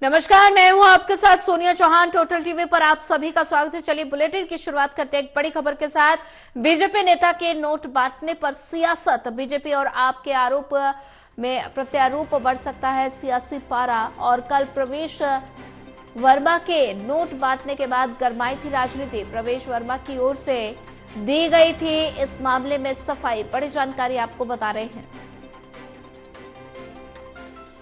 नमस्कार, मैं हूं आपके साथ सोनिया चौहान। टोटल टीवी पर आप सभी का स्वागत है। चलिए बुलेटिन की शुरुआत करते हैं एक बड़ी खबर के साथ। बीजेपी नेता के नोट बांटने पर सियासत, बीजेपी और आप के आरोप में प्रत्यारोप बढ़ सकता है सियासी पारा। और कल प्रवेश वर्मा के नोट बांटने के बाद गरमाई थी राजनीति। प्रवेश वर्मा की ओर से दी गई थी इस मामले में सफाई। बड़ी जानकारी आपको बता रहे हैं।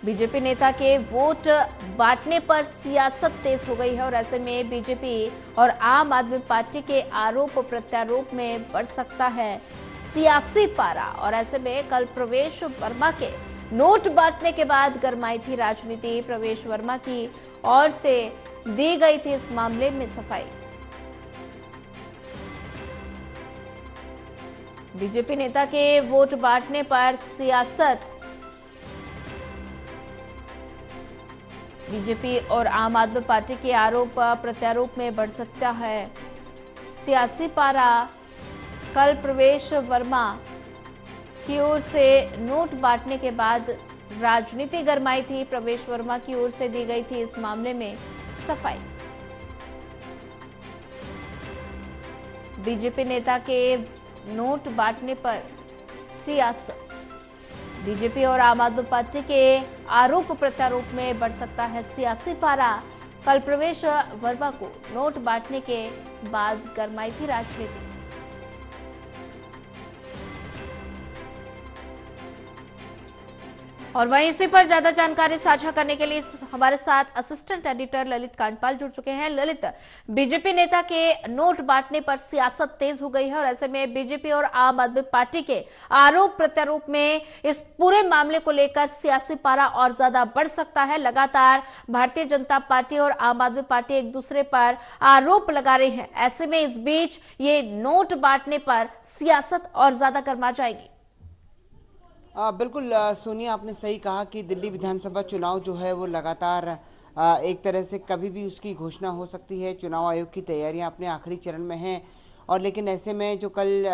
बीजेपी नेता के वोट बांटने पर सियासत तेज हो गई है और ऐसे में बीजेपी और आम आदमी पार्टी के आरोप प्रत्यारोप में बढ़ सकता है सियासी पारा। और ऐसे में कल प्रवेश वर्मा के नोट बांटने के बाद गरमाई थी राजनीति। प्रवेश वर्मा की ओर से दी गई थी इस मामले में सफाई। बीजेपी नेता के वोट बांटने पर सियासत, बीजेपी और आम आदमी पार्टी के आरोप प्रत्यारोप में बढ़ सकता है सियासी पारा। कल प्रवेश वर्मा की ओर से नोट बांटने के बाद राजनीति गरमाई थी। प्रवेश वर्मा की ओर से दी गई थी इस मामले में सफाई। बीजेपी नेता के नोट बांटने पर सियासत, बीजेपी और आम आदमी पार्टी के आरोप प्रत्यारोप में बढ़ सकता है सियासी पारा। कल प्रवेश वर्मा को नोट बांटने के बाद गरमाई थी राजनीति। और वहीं इसी पर ज्यादा जानकारी साझा करने के लिए हमारे साथ असिस्टेंट एडिटर ललित कांडपाल जुड़ चुके हैं। ललित, बीजेपी नेता के नोट बांटने पर सियासत तेज हो गई है और ऐसे में बीजेपी और आम आदमी पार्टी के आरोप प्रत्यारोप में इस पूरे मामले को लेकर सियासी पारा और ज्यादा बढ़ सकता है। लगातार भारतीय जनता पार्टी और आम आदमी पार्टी एक दूसरे पर आरोप लगा रहे हैं। ऐसे में इस बीच ये नोट बांटने पर सियासत और ज्यादा गर्मा जाएगी। बिल्कुल सोनिया, आपने सही कहा कि दिल्ली विधानसभा चुनाव जो है वो लगातार एक तरह से कभी भी उसकी घोषणा हो सकती है। चुनाव आयोग की तैयारियां अपने आखिरी चरण में हैं और लेकिन ऐसे में जो कल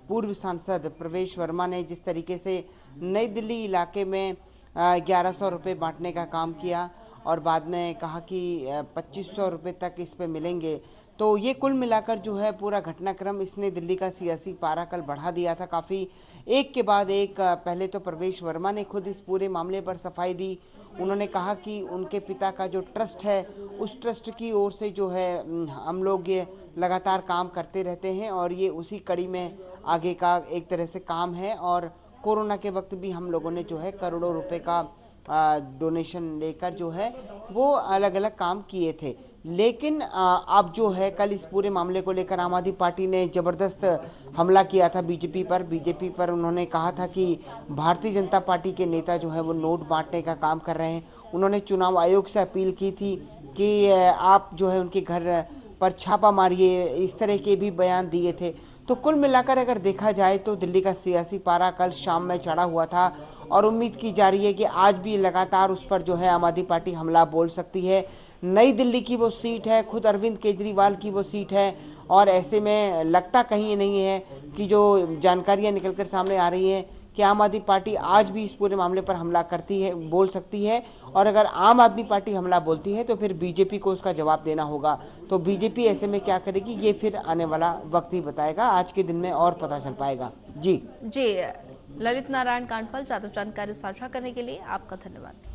पूर्व सांसद प्रवेश वर्मा ने जिस तरीके से नई दिल्ली इलाके में 1100 रुपये बांटने का काम किया और बाद में कहा कि 2500 रुपये तक इस पे मिलेंगे, तो ये कुल मिलाकर जो है पूरा घटनाक्रम इसने दिल्ली का सियासी पारा कल बढ़ा दिया था काफ़ी। एक के बाद एक पहले तो प्रवेश वर्मा ने खुद इस पूरे मामले पर सफाई दी। उन्होंने कहा कि उनके पिता का जो ट्रस्ट है उस ट्रस्ट की ओर से जो है हम लोग ये लगातार काम करते रहते हैं और ये उसी कड़ी में आगे का एक तरह से काम है। और कोरोना के वक्त भी हम लोगों ने जो है करोड़ों रुपए का डोनेशन लेकर जो है वो अलग अलग काम किए थे। लेकिन अब जो है कल इस पूरे मामले को लेकर आम आदमी पार्टी ने जबरदस्त हमला किया था बीजेपी पर उन्होंने कहा था कि भारतीय जनता पार्टी के नेता जो है वो नोट बांटने का काम कर रहे हैं। उन्होंने चुनाव आयोग से अपील की थी कि आप जो है उनके घर पर छापा मारिए, इस तरह के भी बयान दिए थे। तो कुल मिलाकर अगर देखा जाए तो दिल्ली का सियासी पारा कल शाम में चढ़ा हुआ था और उम्मीद की जा रही है कि आज भी लगातार उस पर जो है आम आदमी पार्टी हमला बोल सकती है। नई दिल्ली की वो सीट है, खुद अरविंद केजरीवाल की वो सीट है और ऐसे में लगता कहीं नहीं है कि जो जानकारियां निकलकर सामने आ रही हैं कि आम आदमी पार्टी आज भी इस पूरे मामले पर हमला करती है, बोल सकती है। और अगर आम आदमी पार्टी हमला बोलती है तो फिर बीजेपी को उसका जवाब देना होगा। तो बीजेपी ऐसे में क्या करेगी ये फिर आने वाला वक्त ही बताएगा, आज के दिन में और पता चल पाएगा। जी जी, ललित नारायण कांडपाल, ज्यादा जानकारी साझा करने के लिए आपका धन्यवाद।